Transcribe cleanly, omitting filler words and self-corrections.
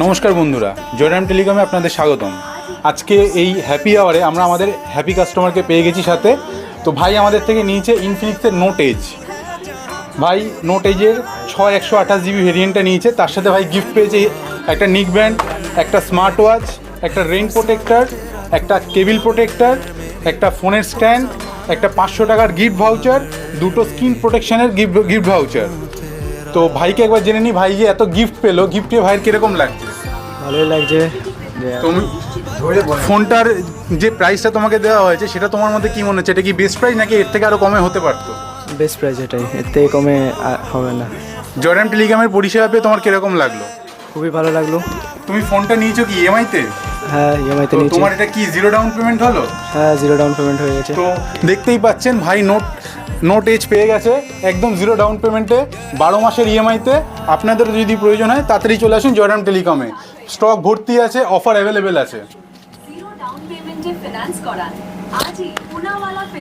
নমস্কার বন্ধুরা, জয়রাম টেলিকমে আপনাদের স্বাগতম। আজকে এই হ্যাপি আওয়ারে আমরা আমাদের হ্যাপি কাস্টমারকে পেয়ে গেছি সাথে। তো ভাই আমাদের থেকে নিয়েছে ইনফিনিক্সের নোট এজ। ভাই নোট এজের 128GB ভেরিয়েন্টটা নিয়েছে, তার সাথে ভাই গিফট পেয়েছে একটা নিক ব্যান্ড, একটা স্মার্ট ওয়াচ, একটা রেইন প্রোটেক্টর, একটা কেবিল প্রোটেক্টর, একটা ফোনের স্ট্যান্ড, একটা 500 টাকার গিফট ভাউচার, দুটো স্কিন প্রোটেকশনের গিফট ভাউচার। তো ভাইকে একবার জেনে নিই, ভাই যে এত গিফট পেলো, গিফট পেয়ে ভাইয়ের কীরকম লাগছে? ভালোই লাগছে। তুমি ফোনটার যে প্রাইসটা তোমাকে দেওয়া হয়েছে সেটা তোমার মধ্যে কি মনে হচ্ছে? এটা কি বেস্ট প্রাইস নাকি এর থেকে আরও কমে হতে পারতো? বেস্ট প্রাইস এটাই, এর থেকে কমে হবে না। জয়রাম টেলিকমের পরিষেবা পেয়ে তোমার কীরকম লাগলো? খুবই ভালো লাগলো। তুমি ফোনটা নিয়েছো কি ইএমআইতে? হ্যাঁ, ইএমআইতে তো নিয়েছি। তোমার এটা কি জিরো ডাউন পেমেন্ট হলো? হ্যাঁ, জিরো ডাউন পেমেন্ট হয়ে গেছে। তো দেখতেই পাচ্ছেন ভাই নোট এজ পেয়ে গেছে একদম জিরো ডাউন পেমেন্টে, 12 মাসের ইএমআইতে। আপনাদের যদি প্রয়োজন হয় তাড়াতাড়ি চলে আসুন জয়রাম টেলিকমে। স্টক ভর্তি আছে, অফার অ্যাভেলেবেল আছে। জিরো ডাউন পেমেন্টে ফিনান্স করান আজই পুনাওয়ালা